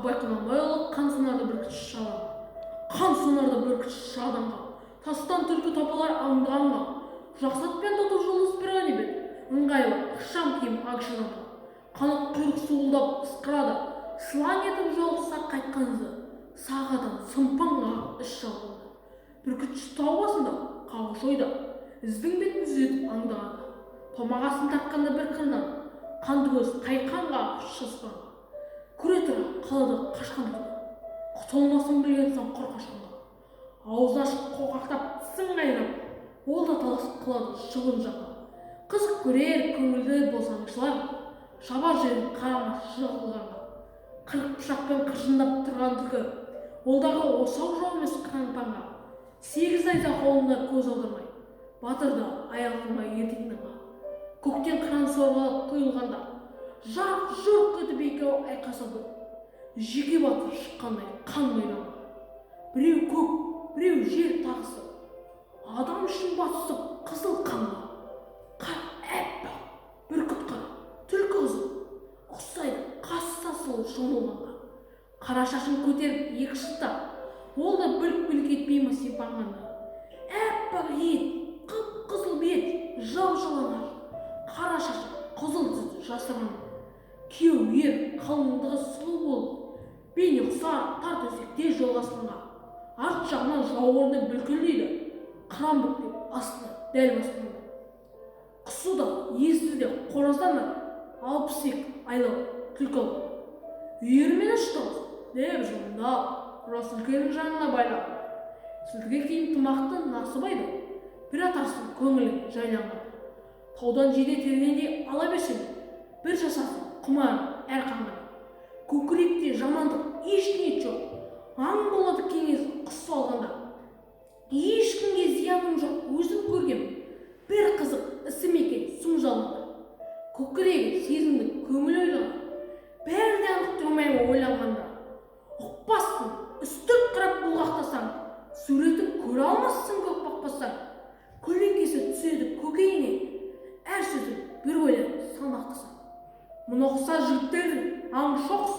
абай құнанбайұлы қан сонарда бүркітші шабанға, қан сонарда бүркітші шабанға, тастан түлкі тапалар аңдығанға, жақсатпен тұтып жұлдыз бір ғанибет, ыңғайлы ықшам киім ақ шаданға, қанық құйрық суылдап ысқырады, сылаң етіп жолықса қайтқанызы, сағадан сымпанға іш жалғанды. Бүркітші тау басында, қауыш ойда, іздің бетін түзетіп аңдағанды, томағасын тартқанда бір қырынан, қанды көз қайқанға шыспанға, көре тұра қалада қашқан тұрды, құтылмасын білген соң құр қашқанға, аузын ашып қоқақтап тісін қайрап, ол да талас қылады шыбын жаққа. Қызық көрер көңілді болсаңшылар, шабар жерін қарамас жығылғанға, қырық пышақпен қыржындап тұрған түлкі, олдағы осау жау емес қаңпанға, 8 айда қолында көз аудармай, батырды аяғылмай ертеңніңға. Көктен қыран сорғалап құйылғанда, жарқ-жұрқ етіп екеу айқасады, жеке батыр шыққандай қан майданға. Біреу көк, біреу жер тағысы, адам үшін батысып қызыл қанға. Қар әппақ, бүркіт қара, түлкі қызыл, ұқсайды қасы сасыл шомылғанға. Қара шашын көтеріп екі шылтап, ол да бүлк-бүлк етпей ме сипанғанда. Әппақ ет, қып-қызыл бет, жау-жалаңаш, қара шашы қызыл түсті жасырған. Күйеу ер қалыңдығы сұлу болып, бейне ұқсар тар төсекте жолғасқанға. Арт жағынан жауырыны бүлкілдейді, қыран бүктеп астына дәл басқанда. Құсы да, есі де қораздан да 62 айлау түлкі алды. Үйірмен ұштыңыз, деп жолында рас үлкенің жанына байлады. Сілтіге кейін тымақты насыбайды, бір атарсын көңілін жайланған. Таудан жиде тергенде ала берсең, бір жасасын құмар әр қанған. Көкіректе жамандық еш ниет жоқ, аң болады кеңес құс алғанда. Ешкімге зияным жоқ, өзім көргем, бір қызық ісім екен сұм жалғанда. Көкірегі сезімді көңіл ойлаған, бәрі де анық тұрмай ойланғанда. Ұқпассың, үстіп қырап бұлғақтасаң, суретін көре алмассың көк бақпасаң. Көлеңкесі түседі көкейіне, әр сөзін бір ойлап салмақтасаң. Мұны ұқса жігіттердің аң шоқ